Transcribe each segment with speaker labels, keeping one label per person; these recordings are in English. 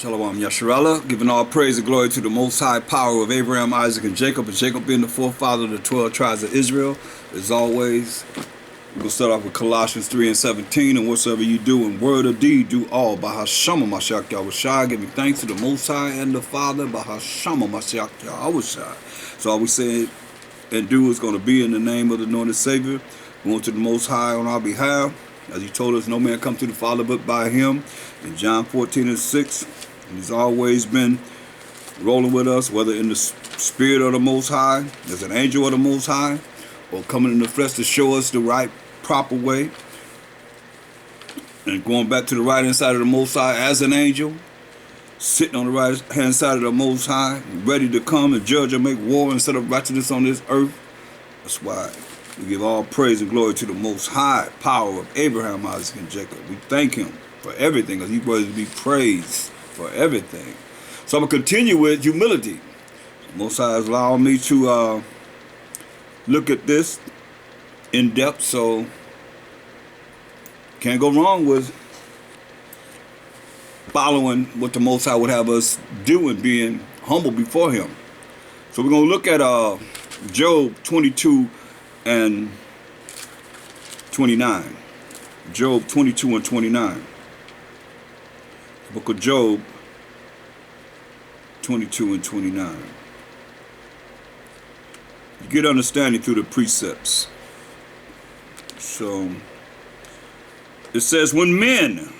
Speaker 1: Shalawam Yasharahla, giving all praise and glory to the Most High power of Abraham, Isaac, and Jacob being the forefather of the 12 tribes of Israel. As always, we're going to start off with Colossians 3:17, and whatsoever you do in word or deed, do all by H.O.I, giving thanks to the Most High and the Father by H.O.I. So all we say and do is going to be in the name of the anointed Savior, going to the Most High on our behalf. As he told us, no man come to the Father but by him. In John 14:6, and he's always been rolling with us, whether in the spirit of the Most High, as an angel of the Most High, or coming in the flesh to show us the right, proper way. And going back to the right hand side of the Most High as an angel, sitting on the right hand side of the Most High, ready to come and judge and make war instead of righteousness on this earth. That's why we give all praise and glory to the Most High power of Abraham, Isaac, and Jacob. We thank him for everything, because he's worthy to be praised for everything. So I'm going to continue with humility. The Most High has allowed me to look at this in depth, so can't go wrong with following what the Most High would have us do and being humble before him. So we're going to look at Job 22 and 29. Job 22 and 29. The book of Job 22 and 29. You get understanding through the precepts. So it says, when men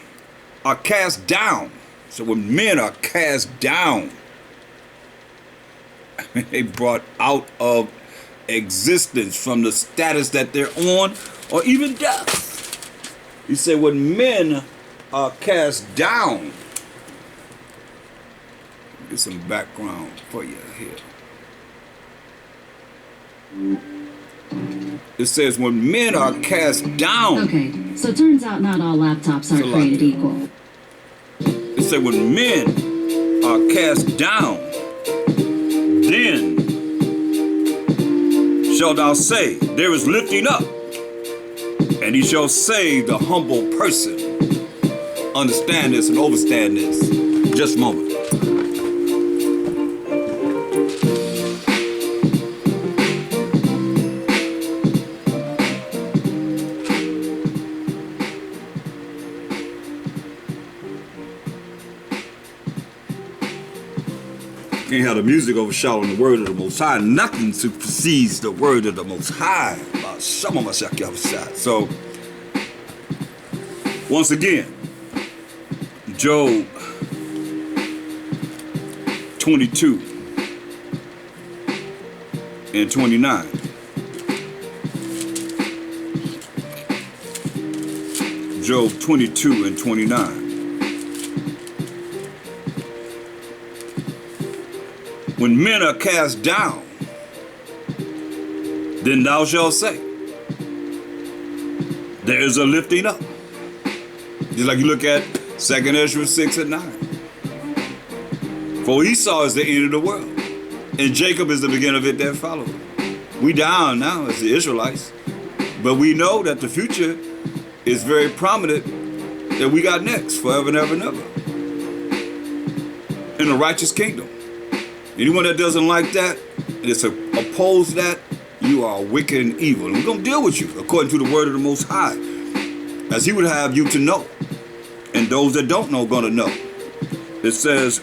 Speaker 1: are cast down. So when men are cast down, they brought out of existence from the status that they're on, or even death. He said when men are cast down. Get some background for you here. It says when men are cast down.
Speaker 2: Okay, so it turns out not all laptops are created equal.
Speaker 1: It said when men are cast down, then shalt thou say, there is lifting up, and he shall save the humble person. Understand this and overstand this. Just a moment. Can't have the music overshadowing the word of the Most High. Nothing supersedes the word of the Most High. So, once again, Job 22 and 29. Job 22 and 29. When men are cast down, then thou shalt say, there is a lifting up. Just like you look at 2nd Ezra 6 and 9. For Esau is the end of the world, and Jacob is the beginning of it that followed. We down now as the Israelites, but we know that the future is very prominent that we got next forever and ever and ever in a righteous kingdom. Anyone that doesn't like that and is opposed to that, you are wicked and evil. And we're going to deal with you according to the word of the Most High, as he would have you to know. And those that don't know are going to know. It says,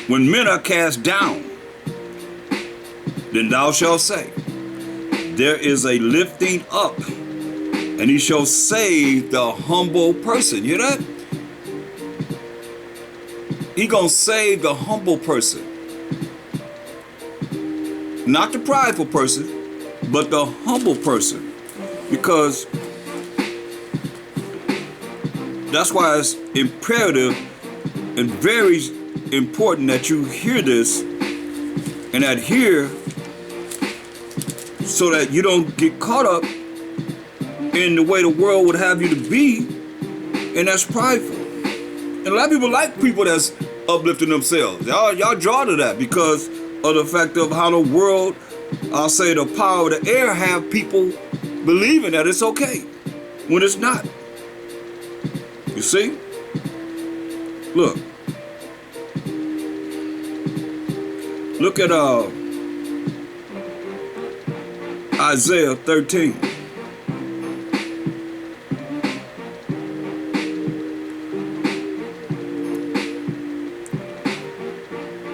Speaker 1: when men are cast down, then thou shalt say, there is a lifting up, and he shall save the humble person. You hear that? He gonna save the humble person. Not the prideful person, but the humble person. Because that's why it's imperative and very important that you hear this and adhere, so that you don't get caught up in the way the world would have you to be, and that's prideful. And a lot of people like people that's uplifting themselves. Y'all draw to that because of the fact of how the world, I'll say the power of the air, have people believing that it's okay when it's not. You see? Look. Look at Isaiah 13.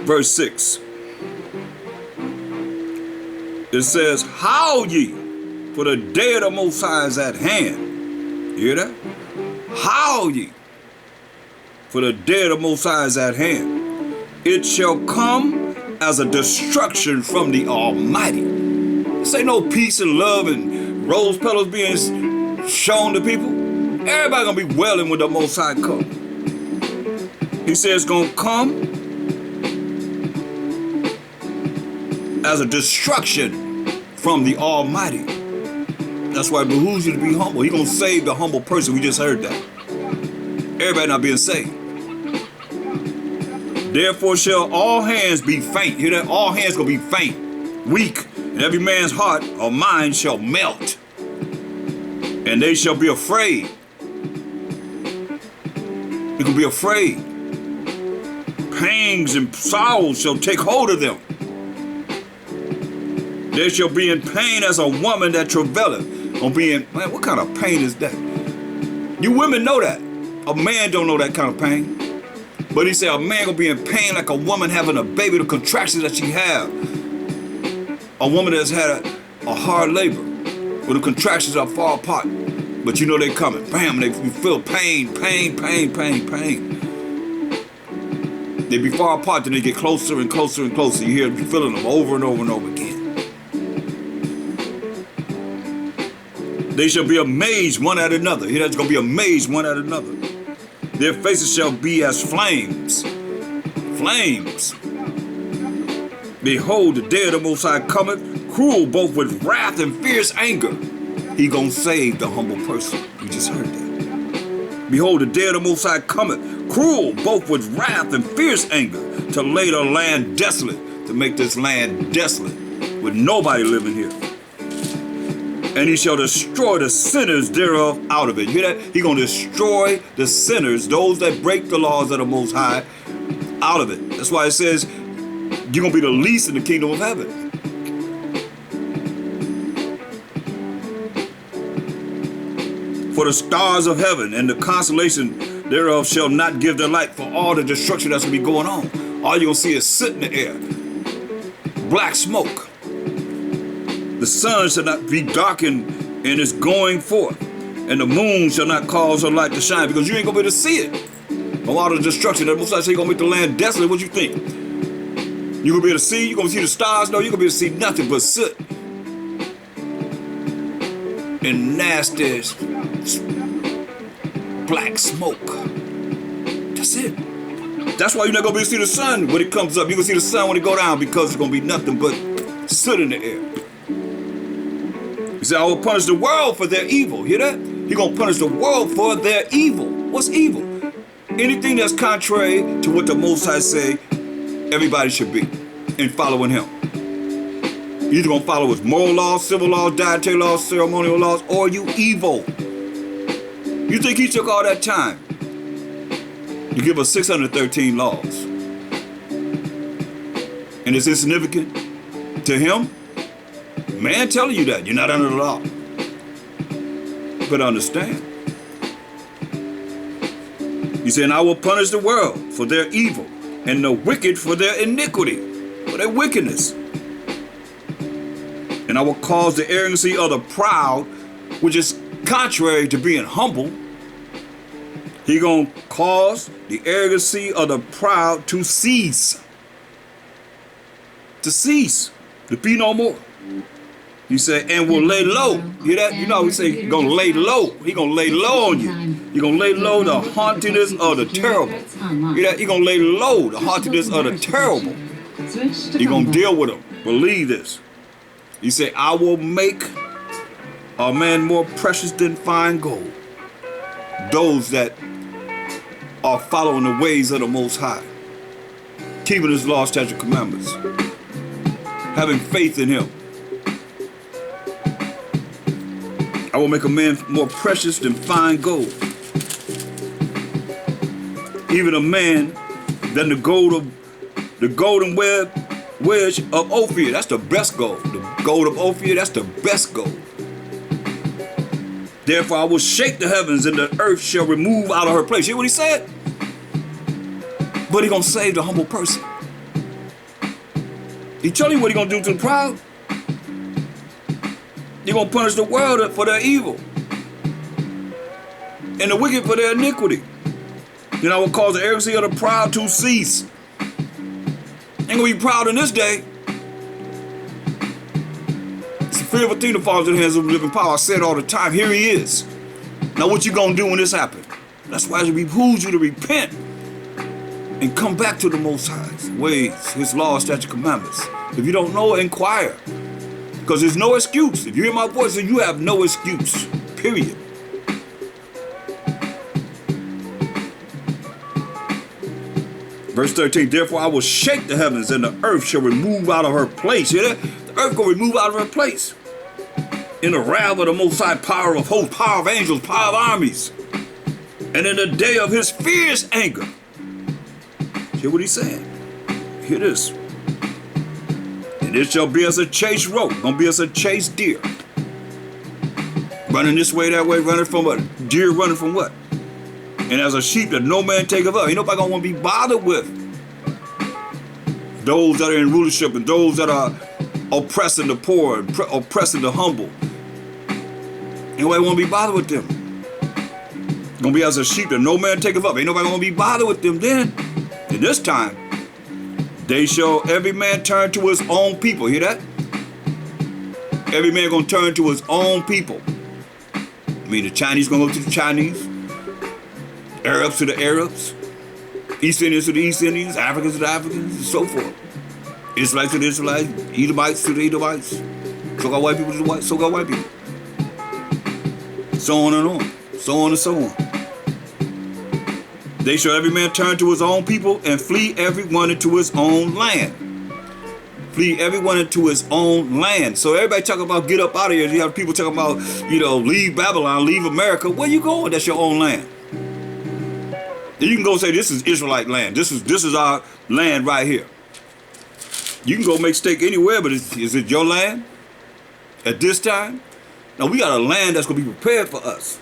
Speaker 1: Verse 6. It says, howl ye, for the day of the Most High is at hand. You hear that? Howl ye, for the day of the Most High is at hand. It shall come as a destruction from the Almighty. This ain't no peace and love and rose petals being shown to people. Everybody gonna be wailing when the Most High come. He says it's gonna come as a destruction from the Almighty. That's why it behooves you to be humble. He's gonna save the humble person. We just heard that. Everybody not being saved. Therefore shall all hands be faint. Hear that? All hands gonna be faint, weak, and every man's heart or mind shall melt. And they shall be afraid. They gonna be afraid. Pangs and sorrows shall take hold of them. They shall be in pain as a woman that travaileth. On being, man, what kind of pain is that? You women know that. A man don't know that kind of pain. But he said a man gonna be in pain like a woman having a baby, the contractions that she have. A woman that's had a hard labor, where the contractions are far apart. But you know they coming. Bam, you feel pain, pain, pain, pain, pain. They be far apart, then they get closer and closer and closer. You feeling them over and over and over again. They shall be amazed one at another. Hear that's gonna be amazed one at another. Their faces shall be as flames. Flames. Behold, the day of the Most High cometh, cruel both with wrath and fierce anger. He gonna save the humble person. You just heard that. Behold, the day of the Most High cometh, cruel both with wrath and fierce anger, to lay the land desolate, to make this land desolate, with nobody living here. And he shall destroy the sinners thereof out of it. You hear that? He gonna destroy the sinners, those that break the laws of the Most High, out of it. That's why it says you're gonna be the least in the kingdom of heaven. For the stars of heaven and the constellation thereof shall not give their light. For all the destruction that's gonna be going on, all you're gonna see is soot in the air, black smoke. The sun shall not be darkened in its going forth, and the moon shall not cause her light to shine, because you ain't gonna be able to see it. From all the destruction that Most High say, you're gonna make the land desolate. What you think? You gonna be able to see? You gonna see the stars? No, you're gonna be able to see nothing but soot and nasty black smoke. That's it. That's why you're not gonna be able to see the sun when it comes up. You're gonna see the sun when it go down, because it's gonna be nothing but soot in the air. He said, I will punish the world for their evil. Hear that? He's going to punish the world for their evil. What's evil? Anything that's contrary to what the Most High say everybody should be in following him. You're either going to follow his moral laws, civil laws, dietary laws, ceremonial laws, or you evil. You think he took all that time to give us 613 laws? And it's insignificant to him? Man telling you that, you're not under the law. But understand. He said, I will punish the world for their evil, and the wicked for their iniquity, for their wickedness. And I will cause the arrogancy of the proud, which is contrary to being humble. He gonna cause the arrogancy of the proud to cease. To cease. To be no more. He said, and will lay low. Hear that? You know, he said, he's going to lay low. He's going to lay low on you. He's going to lay low the haughtiness of the terrible. Hear that? He's going to lay low the haughtiness of the terrible. He's going to deal with them. Believe this. He said, I will make a man more precious than fine gold. Those that are following the ways of the Most High, keeping his law, statutes, commandments, having faith in him. I will make a man more precious than fine gold. even a man than the golden wedge of Ophir. That's the best gold. The gold of Ophir, that's the best gold. Therefore I will shake the heavens, and the earth shall remove out of her place. Hear what he said? But he gonna save the humble person. He tell you what he gonna do to the proud. He gonna punish the world for their evil, and the wicked for their iniquity. Then I will cause the arrogancy of the proud to cease. Ain't gonna be proud in this day. It's a fearful thing to fall into the hands of the living power. I say it all the time. Here he is. Now what you gonna do when this happens? That's why it behooves you to repent and come back to the Most High's ways, His laws, statutes, commandments. If you don't know, inquire. Because there's no excuse. If you hear my voice, then you have no excuse. Period. Verse 13, therefore I will shake the heavens, and the earth shall remove out of her place. Hear that? The earth will remove out of her place. In the wrath of the Most High, power of hosts, power of angels, power of armies. And in the day of His fierce anger. Hear what he's saying. Hear this. And it shall be as a chased rope. Gonna be as a chased deer. Running this way, that way, running from what? Deer running from what? And as a sheep that no man taketh up. Ain't nobody gonna want to be bothered with those that are in rulership and those that are oppressing the poor and oppressing the humble. Ain't nobody want to be bothered with them. Gonna be as a sheep that no man taketh up. Ain't nobody gonna be bothered with them then. And this time, they shall every man turn to his own people. Hear that? Every man gonna turn to his own people. I mean, the Chinese gonna go to the Chinese, Arabs to the Arabs, East Indians to the East Indians, Africans to the Africans, and so forth. Israelites to the Israelites, Edomites to the Edomites, so-called white people to the white, so-called white people. So on and on, so on and so on. They shall every man turn to his own people and flee every one into his own land. Flee everyone into his own land. So everybody talking about get up out of here. You have people talking about, leave Babylon, leave America. Where you going? That's your own land. Then you can go say this is Israelite land. This is our land right here. You can go make steak anywhere, but is it your land at this time? Now we got a land that's gonna be prepared for us.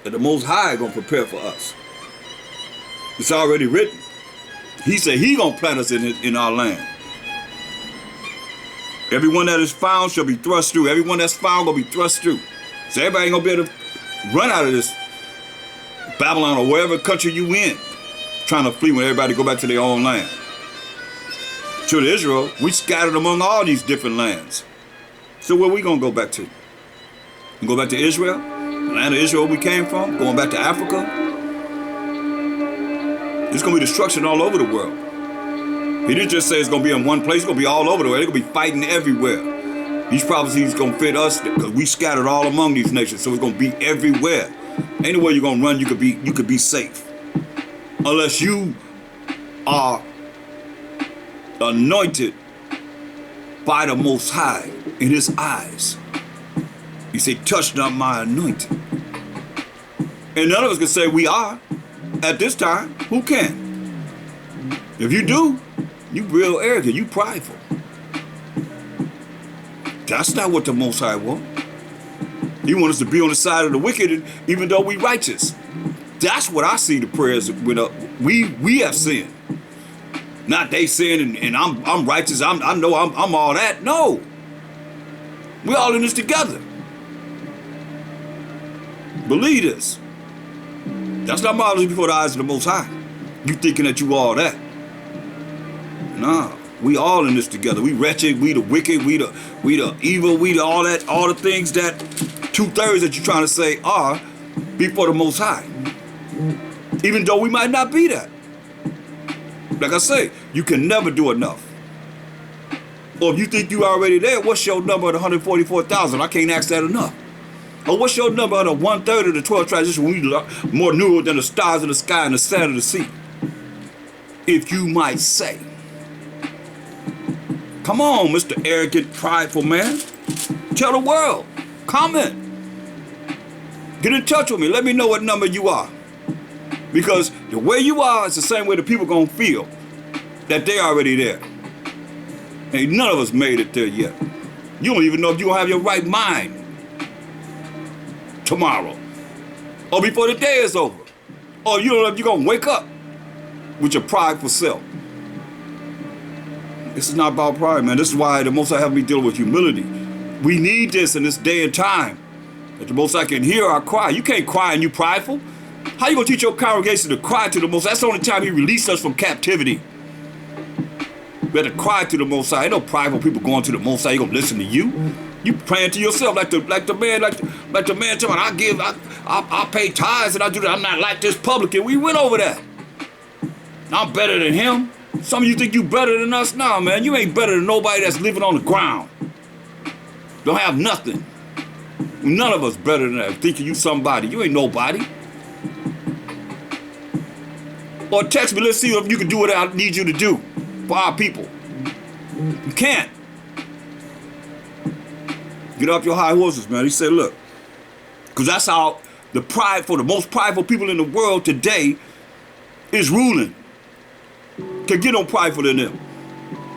Speaker 1: That the Most High gonna prepare for us. It's already written. He said He gonna plant us in our land. Everyone that is found shall be thrust through. Everyone that's found gonna be thrust through. So everybody ain't gonna be able to run out of this Babylon or wherever country you in, trying to flee when everybody go back to their own land. Children of Israel, we scattered among all these different lands. So where we gonna go back to? We go back to Israel, the land of Israel we came from, going back to Africa. There's gonna be destruction all over the world. He didn't just say it's gonna be in one place, it's gonna be all over the world. They're gonna be fighting everywhere. These prophecies gonna fit us because we scattered all among these nations, so it's gonna be everywhere. Anywhere you're gonna run, you could be safe. Unless you are anointed by the Most High in His eyes. He said, touch not my anointed. And none of us can say we are at this time. Who can? If you do, you real arrogant, you prideful. That's not what the Most High wants. He wants us to be on the side of the wicked, even though we righteous. That's what I see the prayers with. We have sinned. Not they sin and I'm righteous. I know I'm all that. No, we're all in this together. Believe this. That's not marvelous before the eyes of the Most High. You thinking that you all that? Nah, we all in this together. We wretched. We the wicked. We the evil. We the all that. All the things that 2/3 that you're trying to say are before the Most High. Even though we might not be that. Like I say, you can never do enough. Or if you think you already there, what's your number of the 144,000? I can't ask that enough. Or what's your number of the 1/3 of the 12 tribes? We more newer than the stars in the sky and the sand of the sea. If you might say. Come on, Mr. Arrogant, prideful man. Tell the world. Comment. Get in touch with me. Let me know what number you are. Because the way you are is the same way the people gonna feel that they already there. Ain't none of us made it there yet. You don't even know if you gonna have your right mind tomorrow, or before the day is over, or you don't know if you're gonna wake up with your prideful self. This is not about pride, man. This is why the Most High have me dealing with humility. We need this in this day and time, that the Most High can hear our cry. You can't cry and you prideful. How you gonna teach your congregation to cry to the Most High? That's the only time He released us from captivity. We have to cry to the Most High. Ain't no prideful people going to the Most High. He gonna listen to you. You praying to yourself like the man telling me, I pay tithes and I do that. I'm not like this publican. We went over that. I'm better than him. Some of you think you better than us? Nah, man, you ain't better than nobody that's living on the ground. Don't have nothing. None of us better than that. Thinking you somebody. You ain't nobody. Or text me, let's see if you can do what I need you to do for our people. You can't. Get off your high horses, man. He said, look, because that's how the most prideful people in the world today is ruling. Can get no prideful than them.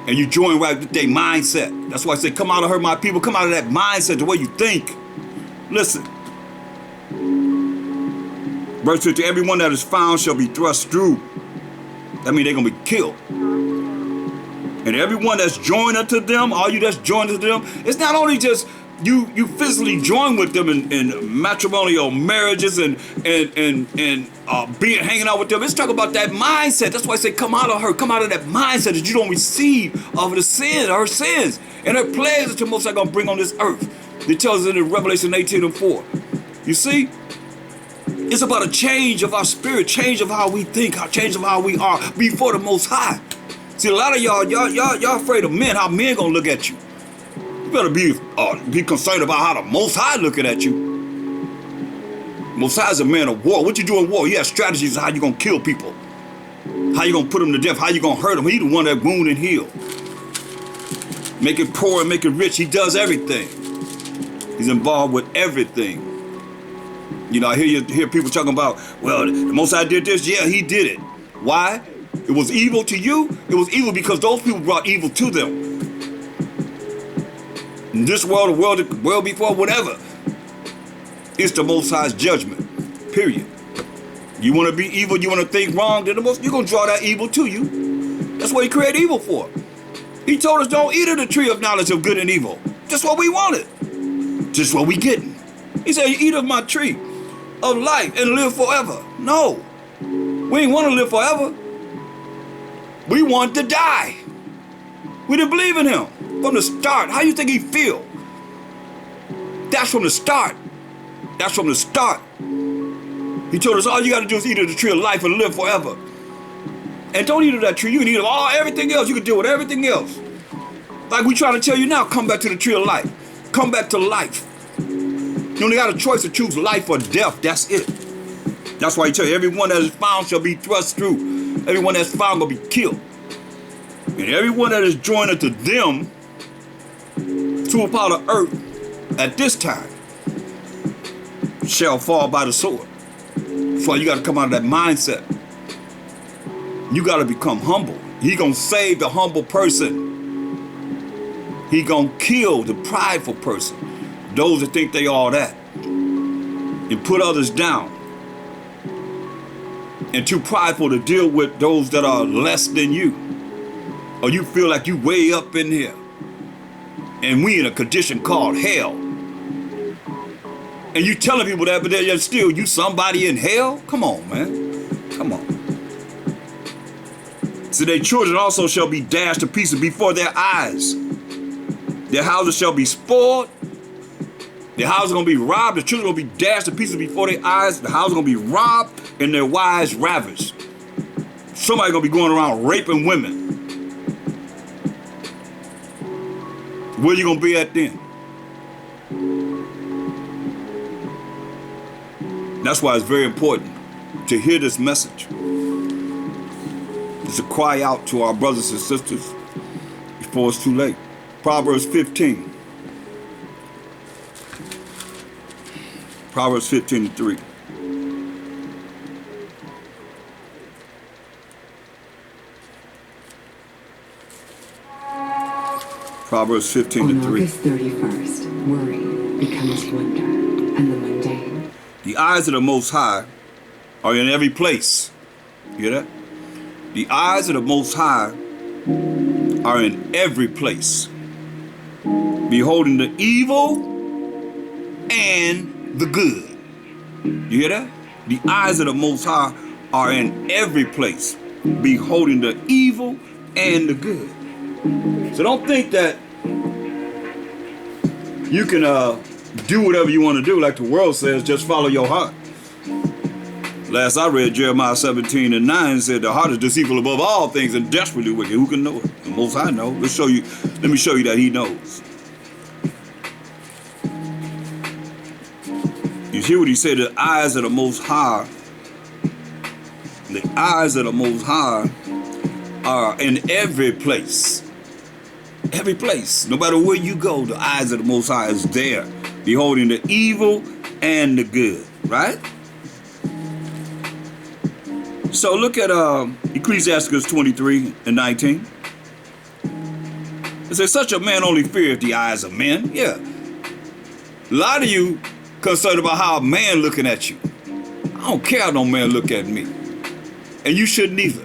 Speaker 1: And you join right with their mindset. That's why I say, come out of her, my people. Come out of that mindset, the way you think. Listen. Verse 50, everyone that is found shall be thrust through. That means they're going to be killed. And everyone that's joined unto them, all you that's joined unto them, it's not only just you physically join with them in matrimonial marriages and being hanging out with them. It's talking about that mindset. That's why I say come out of her, come out of that mindset that you don't receive of the sin, her sins, and her plagues that you're most likely gonna bring on this earth. It tells us in Revelation 18:4. You see? It's about a change of our spirit, change of how we think, change of how we are before the Most High. See, a lot of y'all afraid of men, how men gonna look at you. You better be concerned about how the Most High looking at you. Most High is a man of war. What you do in war? He has strategies of how you gonna kill people, how you gonna put them to death, how you gonna hurt them. He the one that wound and heal, make it poor and make it rich. He does everything. He's involved with everything. You know, I hear people talking about, well, the Most High did this. Yeah, He did it. Why? It was evil to you. It was evil because those people brought evil to them. In this world, the world before, whatever, it's the Most High's judgment. Period. You want to be evil, you want to think wrong, then you're going to draw that evil to you. That's what He created evil for. He told us don't eat of the tree of knowledge of good and evil. Just what we wanted. Just what we getting. He said, you eat of my tree of life and live forever. No. We ain't want to live forever. We want to die. We didn't believe in Him from the start. How you think He feel? That's from the start. That's from the start. He told us all you got to do is eat of the tree of life and live forever. And don't eat of that tree. You can eat of everything else. You can deal with everything else. Like we trying to tell you now, come back to the tree of life. Come back to life. You only got a choice to choose life or death. That's it. That's why He tell you, everyone that is found shall be thrust through. Everyone that's found will be killed. And everyone that is joined unto them to a part of earth at this time shall fall by the sword. That's why you got to come out of that mindset. You got to become humble. He gonna save the humble person. He gonna kill the prideful person. Those that think they all that. And put others down. And too prideful to deal with those that are less than you. Or you feel like you way up in here. And we in a condition called hell. And you telling people that, but they're still you somebody in hell? Come on, man. Come on. So their children also shall be dashed to pieces before their eyes. Their houses shall be spoiled. Their houses are going to be robbed. The children will be dashed to pieces before their eyes. The houses are going to be robbed and their wives ravished. Somebody's going to be going around raping women. Where you going to be at then? That's why it's very important to hear this message. Is to cry out to our brothers and sisters before it's too late. Proverbs 15. Proverbs 15:3. Proverbs 15
Speaker 3: On
Speaker 1: and 3.
Speaker 3: August 31st, worry becomes wonder, and the mundane.
Speaker 1: The eyes of the Most High are in every place. You hear that? The eyes of the Most High are in every place, beholding the evil and the good. You hear that? The eyes of the Most High are in every place, beholding the evil and the good. So don't think that you can do whatever you want to do, like the world says, just follow your heart. Last I read Jeremiah 17 and 9 said the heart is deceitful above all things and desperately wicked. Who can know it? The Most High know. Let me show you that He knows. You hear what He said? The eyes of the Most High. The eyes of the Most High are in every place. Every place. No matter where you go, the eyes of the Most High is there, beholding the evil and the good. Right? So look at Ecclesiastes 23 and 19. It says, such a man only feareth the eyes of men. Yeah. A lot of you concerned about how a man looking at you. I don't care how no man look at me. And you shouldn't either.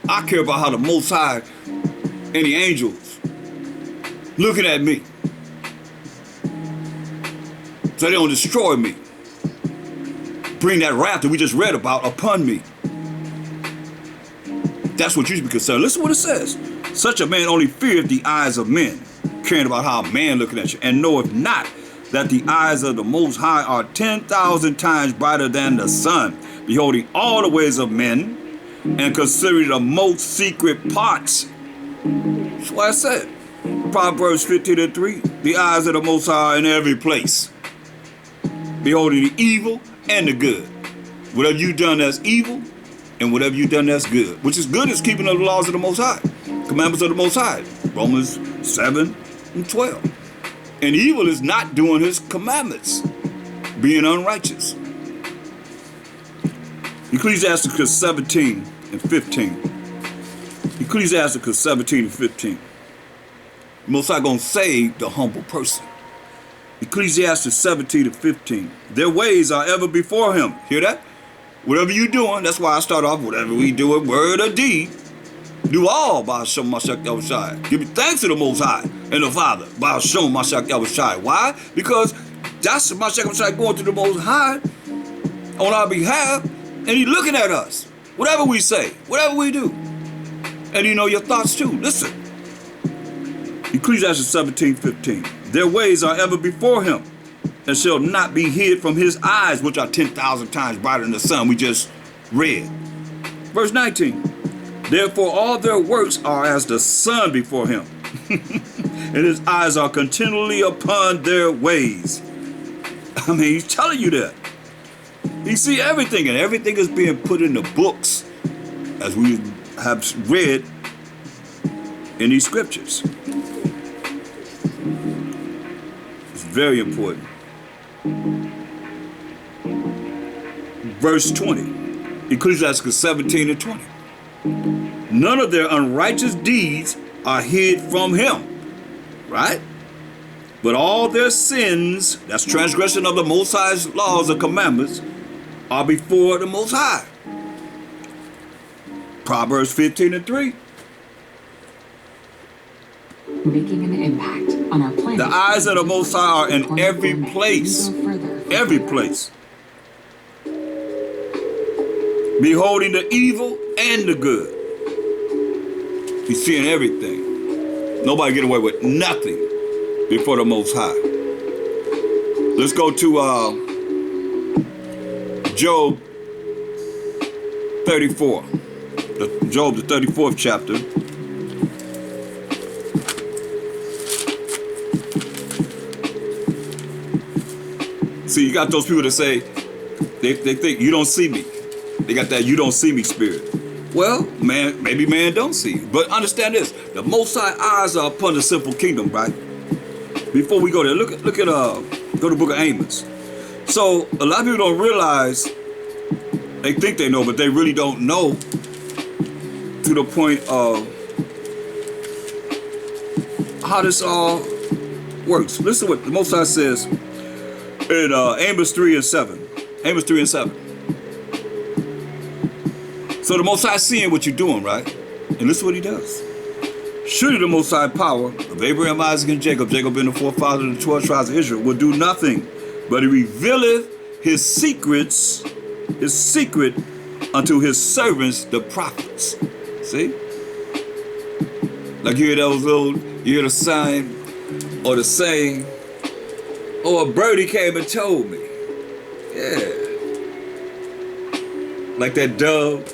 Speaker 1: I care about how the Most High and the angels looking at me, so they don't destroy me. Bring that wrath that we just read about upon me. That's what you should be concerned. Listen to what it says. Such a man only feareth the eyes of men, caring about how a man looking at you, and knoweth not that the eyes of the Most High are 10,000 times brighter than the sun, beholding all the ways of men, and considering the most secret parts. That's what I said. Proverbs 15 and 3. The eyes of the Most High are in every place, beholding the evil and the good. Whatever you done that's evil, and whatever you done that's good. Which is good is keeping the laws of the Most High, commandments of the Most High. Romans 7 and 12. And evil is not doing His commandments, being unrighteous. Ecclesiastes 17 and 15. Ecclesiastes 17 and 15. The Most High gonna save the humble person. Ecclesiastes 17 and 15. Their ways are ever before Him. Hear that? Whatever you doing, that's why I start off, whatever we do in word or deed, do all by H.O.I. Give me thanks to the Most High and the Father by H.O.I. Why? Because that's H.O.I. going to the Most High on our behalf, and He looking at us. Whatever we say, whatever we do. And He know your thoughts too. Listen. Ecclesiastes 17:15. Their ways are ever before Him, and shall not be hid from His eyes, which are 10,000 times brighter than the sun. We just read. Verse 19. Therefore all their works are as the sun before Him, and His eyes are continually upon their ways. I mean, He's telling you that. He see everything, and everything is being put in the books, as we have read in these scriptures. It's very important. Verse 20, Ecclesiastes 17 and 20. None of their unrighteous deeds are hid from Him, right? But all their sins, that's transgression of the Most High's laws and commandments, are before the Most High. Proverbs 15 and 3.
Speaker 3: Making an impact on our planet.
Speaker 1: The eyes of the Most High are in every place. Every place. Beholding the evil and the good. He's seeing everything. Nobody get away with nothing before the Most High. Let's go to Job 34. Job, the 34th chapter. See, you got those people that say, they think you don't see me. They got that you don't see me spirit. Well, man, maybe man don't see you. But understand this, the Most High eyes are upon the simple kingdom, right? Before we go there, look at go to the book of Amos. So a lot of people don't realize, they think they know, but they really don't know to the point of how this all works. Listen to what the Most High says in Amos 3 and 7. Amos 3 and 7. So the Most High seeing what you're doing, right? And listen to what he does. Surely the Most High power of Abraham, Isaac, and Jacob, Jacob being the forefather of the 12 tribes of Israel, will do nothing, but he revealeth his secret unto his servants, the prophets. See? Like you hear those little, you hear the sign or the saying, oh, a birdie came and told me. Yeah. Like that dove,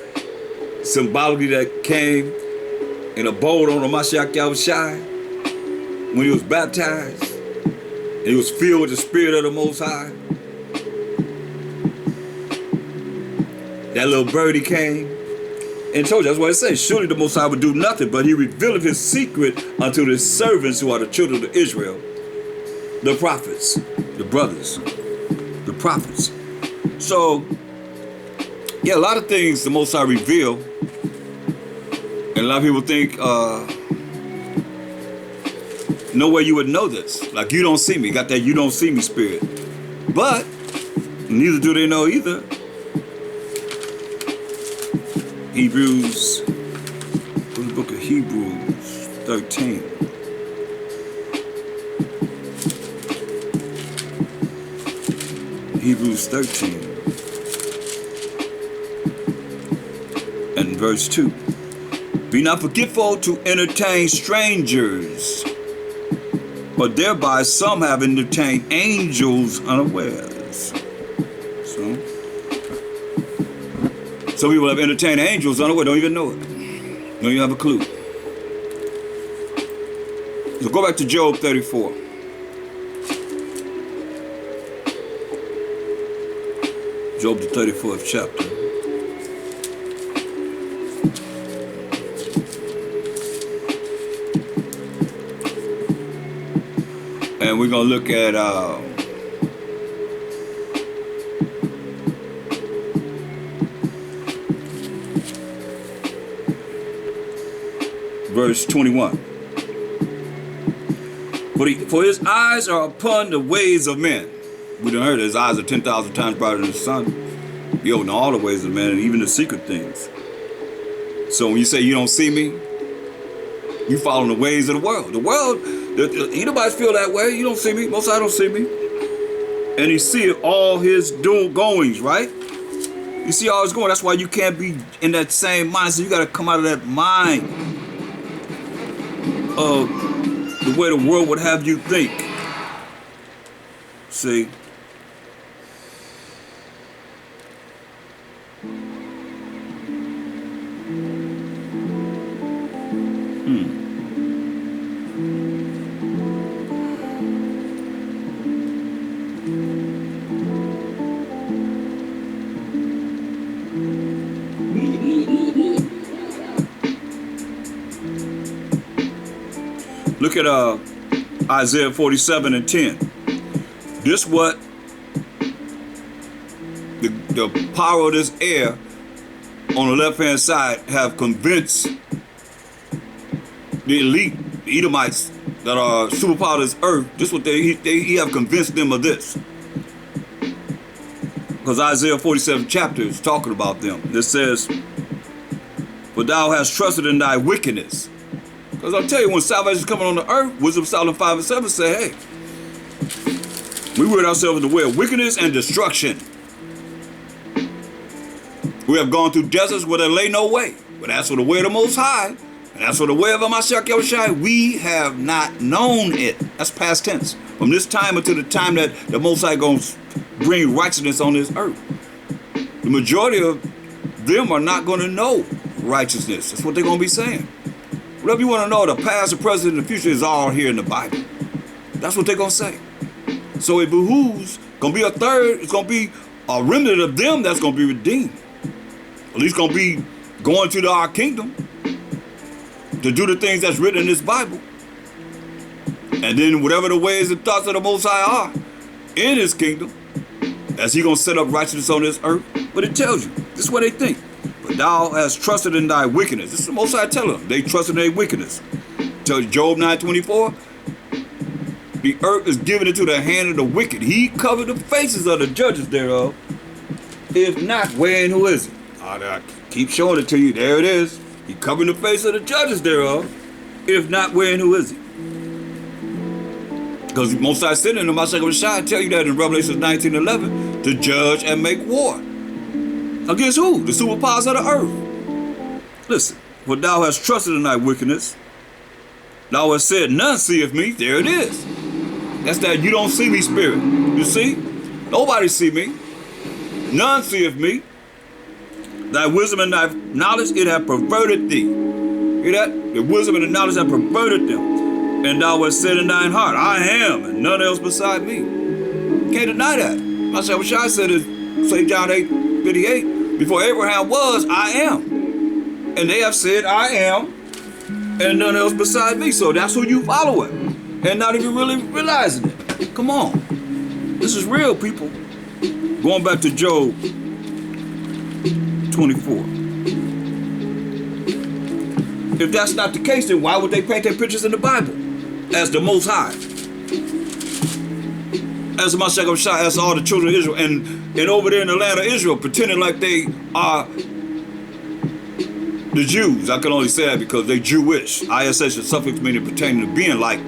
Speaker 1: symbolically that came in a boat on the Mashiach Yahushai when he was baptized. And he was filled with the Spirit of the Most High. That little birdie came and told you. That's what it says. Surely the Most High would do nothing, but he revealed his secret unto his servants who are the children of Israel, the prophets, the brothers, the prophets. So, yeah, a lot of things the Most High reveal, and a lot of people think, no way you would know this. Like, you don't see me. Got that you don't see me spirit. But neither do they know either. Hebrews, the book of Hebrews 13. Hebrews 13 and verse 2. Be not forgetful to entertain strangers, but thereby some have entertained angels unawares. So, some people have entertained angels unaware, don't even know it. Don't even have a clue. So go back to Job 34. Job the 34th chapter. And we're going to look at verse 21. For his eyes are upon the ways of men. We done heard his eyes are 10,000 times brighter than the sun. You know all the ways of men and even the secret things. So when you say you don't see me, you follow the ways of the world. The world, anybody feel that way? You don't see me. Most I don't see me. And he see all his goings, right? You see all his going. That's why you can't be in that same mind. So you got to come out of that mind of the way the world would have you think. See? Look at Isaiah 47 and 10. This what the power of this air on the left-hand side have convinced the elite, the Edomites that are superpower of this earth. This is what he have convinced them of this. Because Isaiah 47 chapter is talking about them. It says, for thou hast trusted in thy wickedness. Because I'll tell you, when salvation is coming on the earth, Wisdom of Solomon 5 and 7 say, hey, we rid ourselves of the way of wickedness and destruction. We have gone through deserts where there lay no way. But as for the way of the Most High, and as for the way of Mashiach Yahushai, we have not known it. That's past tense. From this time until the time that the Most High going to bring righteousness on this earth. The majority of them are not going to know righteousness. That's what they're going to be saying. Whatever you want to know, the past, the present, and the future is all here in the Bible. That's what they're going to say. So it behooves, going to be a third, it's going to be a remnant of them that's going to be redeemed. At least going to be going to our kingdom to do the things that's written in this Bible. And then whatever the ways and thoughts of the Most High are in his kingdom, as he going to set up righteousness on this earth. But it tells you, this is what they think. But thou hast trusted in thy wickedness. This is the Most High telling them. They trusted in their wickedness. Tells Job 9:24, The earth is given into the hand of the wicked. He covered the faces of the judges thereof. If not, where and who is he? I keep showing it to you. There it is. He covered the face of the judges thereof. If not, where and who is he? Because Most High said in the H.O.I tell you that in Revelation 19:11, to judge and make war. Against who? The superpowers of the earth. Listen, for thou hast trusted in thy wickedness. Thou hast said, none seeth me. There it is. That's that you don't see me spirit. You see? Nobody see me. None seeth me. Thy wisdom and thy knowledge, it hath perverted thee. Hear that? The wisdom and the knowledge have perverted them. And thou hast said in thine heart, I am, and none else beside me. Can't deny that. H.O.I said in St. John 8:58, before Abraham was, I am. And they have said, I am, and none else beside me. So that's who you following. And not even really realizing it. Come on. This is real, people. Going back to Job 24. If that's not the case, then why would they paint their pictures in the Bible as the Most High? As the H.O.I, as all the children of Israel, and over there in the land of Israel, pretending like they are the Jews. I can only say that because they Jewish. ISH is suffix meaning pertaining to being like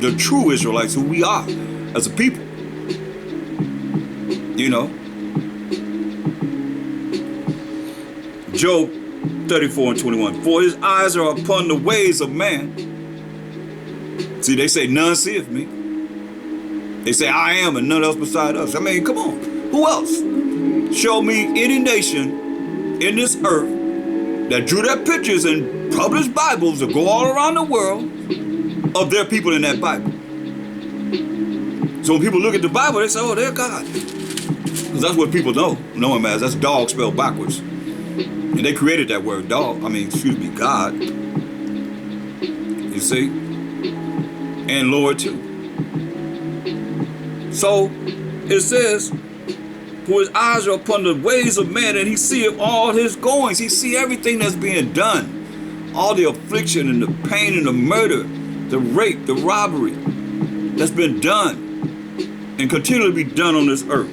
Speaker 1: the true Israelites, who we are as a people. You know, Job 34:21. For his eyes are upon the ways of man. See, they say none seeth me. They say I am and none else beside us. I mean, come on. Who else? Show me any nation in this earth that drew their pictures and published Bibles that go all around the world of their people in that Bible. So when people look at the Bible, they say, oh, they're God. Because that's what people know him as. That's dog spelled backwards. And they created that word, dog. God. You see? And Lord too. So it says, for his eyes are upon the ways of man, and he seeth all his goings. He see everything that's being done. All the affliction and the pain and the murder, the rape, the robbery that's been done and continually be done on this earth.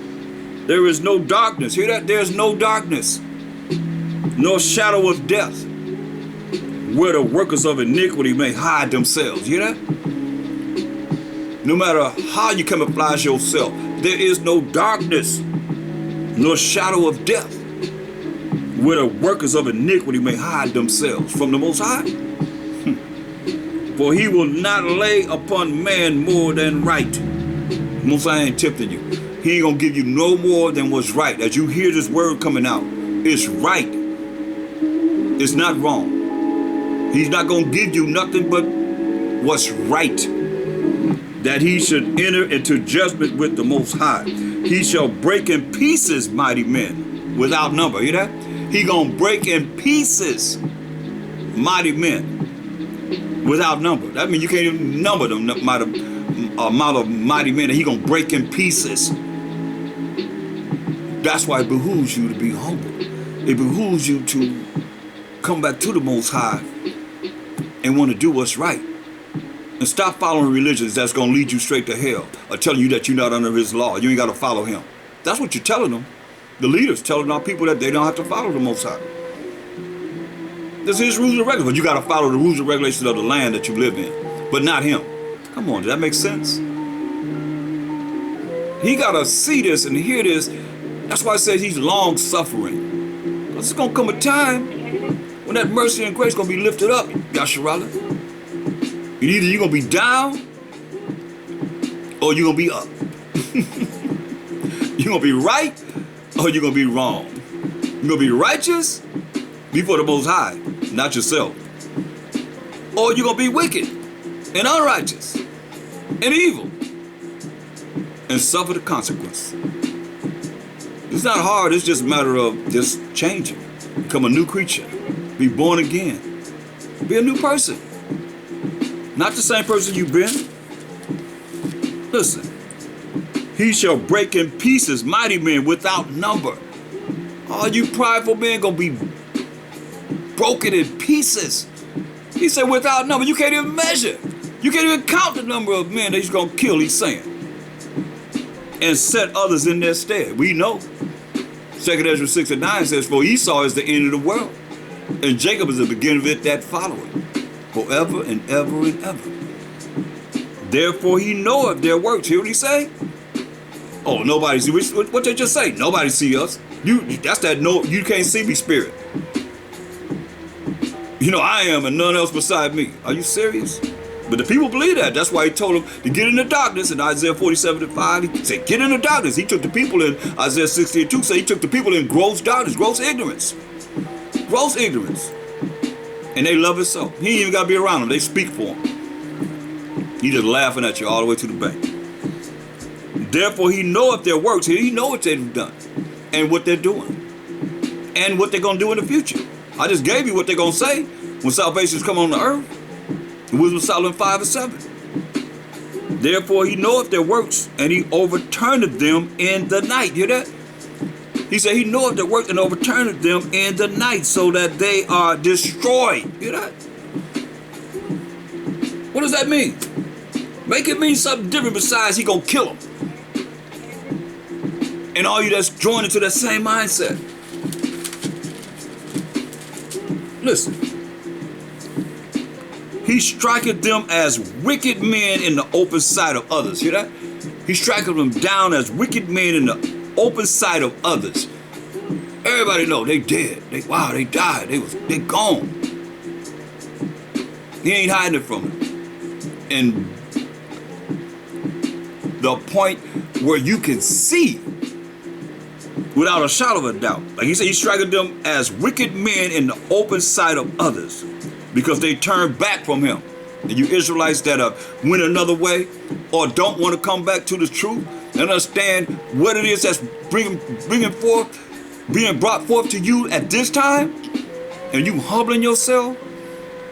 Speaker 1: There is no darkness. Hear that? There's no darkness, nor shadow of death, where the workers of iniquity may hide themselves. Hear that? No matter how you camouflage yourself, there is no darkness, nor shadow of death, where the workers of iniquity may hide themselves from the Most High. For he will not lay upon man more than right. Most High ain't tempting you. He ain't gonna give you no more than what's right. As you hear this word coming out, it's right. It's not wrong. He's not gonna give you nothing but what's right. That he should enter into judgment with the Most High. He shall break in pieces mighty men without number. Hear that? He gonna break in pieces mighty men without number. That means you can't even number them amount of mighty men that he gonna break in pieces. That's why it behooves you to be humble. It behooves you to come back to the Most High and want to do what's right. And stop following religions that's going to lead you straight to hell, or telling you that you're not under his law. You ain't got to follow him. That's what you're telling them. The leaders telling our people that they don't have to follow the Most High. This is his rules and regulations. But you got to follow the rules and regulations of the land that you live in, but not him. Come on, does that make sense? He got to see this and hear this. That's why I say he's long suffering. Because it's going to come a time when that mercy and grace going to be lifted up, Yasharahla. Either you're going to be down or you're going to be up. You're going to be right or you're going to be wrong. You're going to be righteous before the Most High, not yourself. Or you're going to be wicked and unrighteous and evil and suffer the consequence. It's not hard. It's just a matter of just changing. Become a new creature. Be born again. Be a new person. Not the same person you've been. Listen. He shall break in pieces mighty men without number. All you prideful men gonna be broken in pieces. He said without number. You can't even measure. You can't even count the number of men that he's going to kill, he's saying. And set others in their stead. We know. 2 Ezra 6:9 says, for Esau is the end of the world, and Jacob is the beginning of it that followeth, forever and ever and ever. Therefore he knoweth their works. Hear what he say? Oh, nobody see. What they just say? Nobody see us. That's that no, you can't see me spirit. You know, I am and none else beside me. Are you serious? But the people believe that. That's why he told them to get in the darkness in Isaiah 47:5. He said, get in the darkness. He took the people in Isaiah 60:2. So he took the people in gross darkness, gross ignorance. Gross ignorance. And they love it so. He ain't even got to be around them. They speak for him. He just laughing at you all the way to the bank. Therefore he knoweth their works. He know what they've done and what they're doing and what they're going to do in the future. I just gave you what they're going to say when salvation's come on the earth. Wisdom of Solomon 5:7. Therefore he knoweth their works, and he overturneth them in the night. Hear that? He said he knoweth their works and overturneth them in the night, so that they are destroyed. Hear that? What does that mean? Make it mean something different besides he gonna kill them. And all you that's joined into that same mindset. Listen. He striketh them as wicked men in the open sight of others. Hear that? He striketh them down as wicked men in the open sight of others. Everybody know they dead. They died. They gone. He ain't hiding it from them. And the point where you can see without a shadow of a doubt. Like he said, he striketh them as wicked men in the open sight of others, because they turn back from him. And you Israelites that went another way or don't want to come back to the truth and understand what it is that's being brought forth to you at this time, and you humbling yourself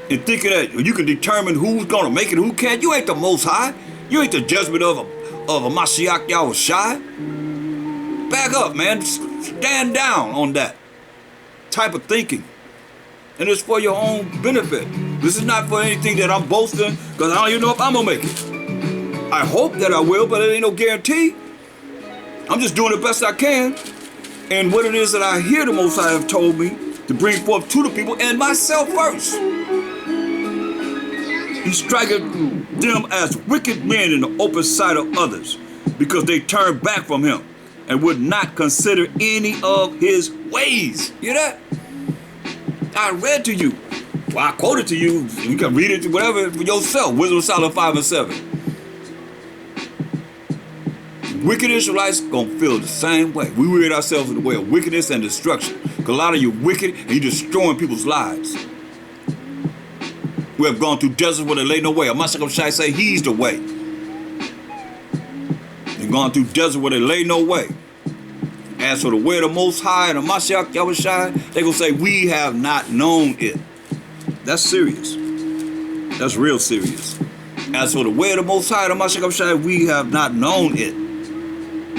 Speaker 1: and thinking that you can determine who's going to make it and who can't. You ain't the Most High. You ain't the judgment of a Mashiach Yahushai. Back up, man. Stand down on that type of thinking. And it's for your own benefit. This is not for anything that I'm boasting, because I don't even know if I'm going to make it. I hope that I will, but it ain't no guarantee. I'm just doing the best I can. And what it is that I hear the Most High have told me to bring forth to the people and myself first. He striketh them as wicked men in the open sight of others, because they turned back from him and would not consider any of his ways. You hear that? I read to you. Well, I quoted to you. You can read it, whatever, for yourself. Wisdom of Solomon 5:7. Wicked Israelites gonna feel the same way. We rid ourselves in the way of wickedness and destruction. Because a lot of you wicked and you destroying people's lives. We have gone through deserts where there lay no way. Mashiach say he's the way. They've gone through deserts where there lay no way. As for the way of the Most High and the Mashiach Yahushai, they're going to say, we have not known it. That's serious. That's real serious. As for the way of the Most High and the Mashiach Yahushai, we have not known it.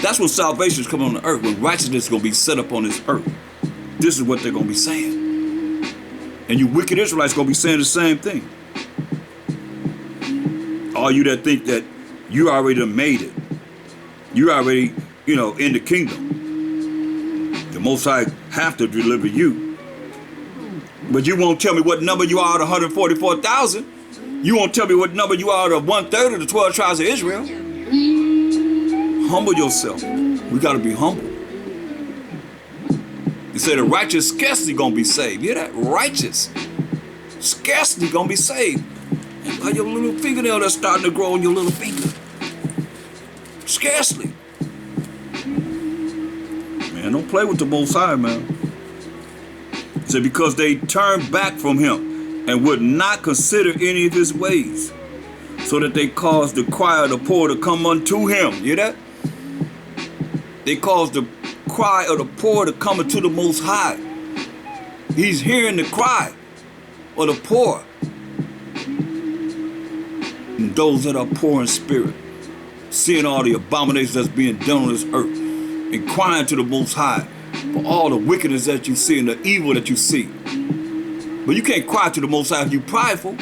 Speaker 1: That's when salvation is coming on the earth, when righteousness is going to be set up on this earth. This is what they're going to be saying. And you wicked Israelites going to be saying the same thing. All you that think that you already made it. You already, in the kingdom. The Most High have to deliver you. But you won't tell me what number you are out of 144,000. You won't tell me what number you are out of 1/3 of the 12 tribes of Israel. Humble yourself. We got to be humble. He said the righteous scarcely going to be saved. You hear that? Righteous. Scarcely going to be saved. And by your little fingernail that's starting to grow on your little finger. Scarcely. Man, don't play with the Most High, man. He said because they turned back from him and would not consider any of his ways, so that they caused the cry of the poor to come unto him. You hear that? They caused the cry of the poor to come unto the Most High. He's hearing the cry of the poor. And those that are poor in spirit, seeing all the abominations that's being done on this earth, and crying to the Most High for all the wickedness that you see and the evil that you see. But you can't cry to the Most High if you're prideful.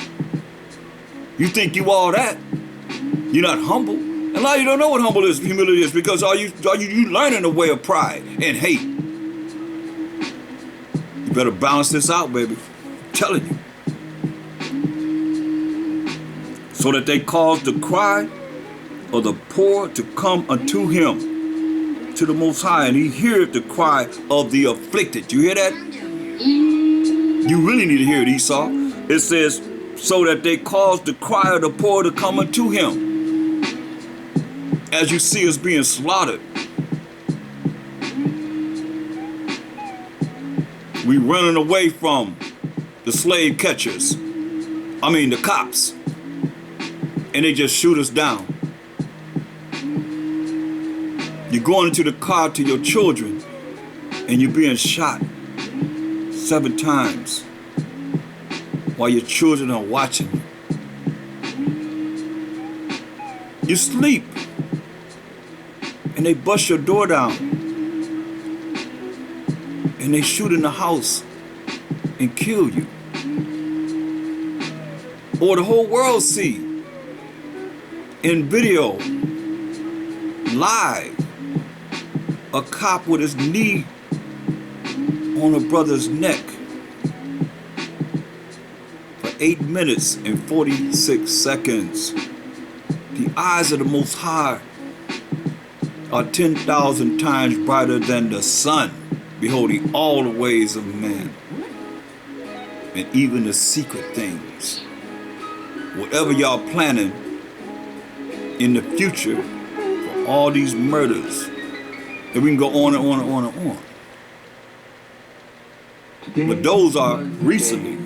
Speaker 1: You think you all that? You're not humble. And a lot of you don't know what humility is, because you learning a way of pride and hate. You better balance this out, baby. I'm telling you. So that they cause the cry of the poor to come unto him, to the Most High, and he heareth the cry of the afflicted. You hear that? You really need to hear it, Esau. It says, so that they cause the cry of the poor to come unto him. As you see us being slaughtered, we running away from the slave catchers. I mean the cops. And they just shoot us down. You're going into the car to your children and you're being shot 7 times while your children are watching you. You sleep and they bust your door down and they shoot in the house and kill you. Or the whole world see in video, live, a cop with his knee on a brother's neck for 8 minutes and 46 seconds. The eyes of the Most High are 10,000 times brighter than the sun, beholding all the ways of man, and even the secret things. Whatever y'all planning in the future for all these murders, and we can go on and on and on and on. But those are recent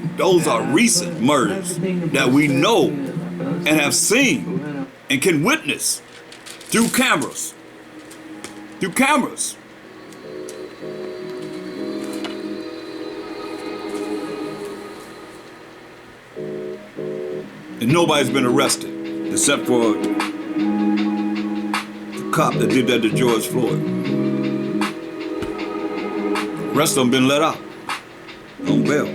Speaker 1: murders that we know and have seen and can witness through cameras. Through cameras. And nobody's been arrested except for the cop that did that to George Floyd. The rest of them been let out on bail.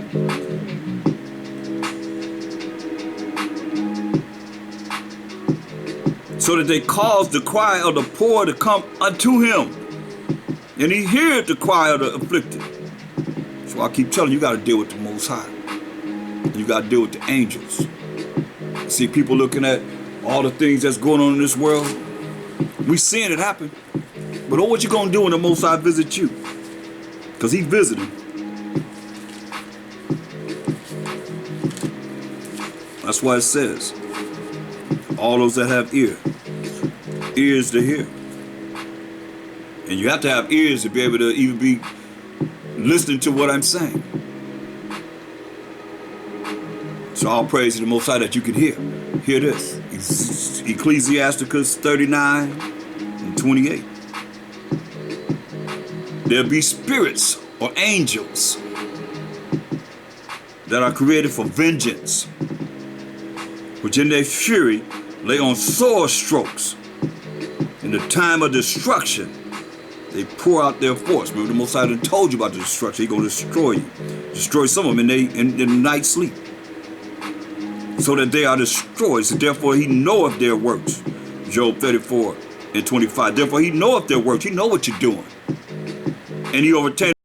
Speaker 1: So that they cause the cry of the poor to come unto him, and he heareth the cry of the afflicted. So I keep telling you, you got to deal with the Most High. You got to deal with the angels. See people looking at all the things that's going on in this world. We seeing it happen. But what you gonna do when the Most High visits you? Because he visiting. That's why it says, all those that have ears to hear. And you have to have ears to be able to even be listening to what I'm saying. So all praise to the Most High that you can hear. Hear this. Ecclesiasticus 39 and 28. There be spirits or angels that are created for vengeance, which in their fury lay on sore strokes. In the time of destruction, they pour out their force. Remember, the Most High done told you about the destruction. He's going to destroy you. Destroy some of them in the night sleep, so that they are destroyed. So therefore he knoweth their works. Job 34 and 25. Therefore he knoweth their works. He know what you're doing. And he overtakes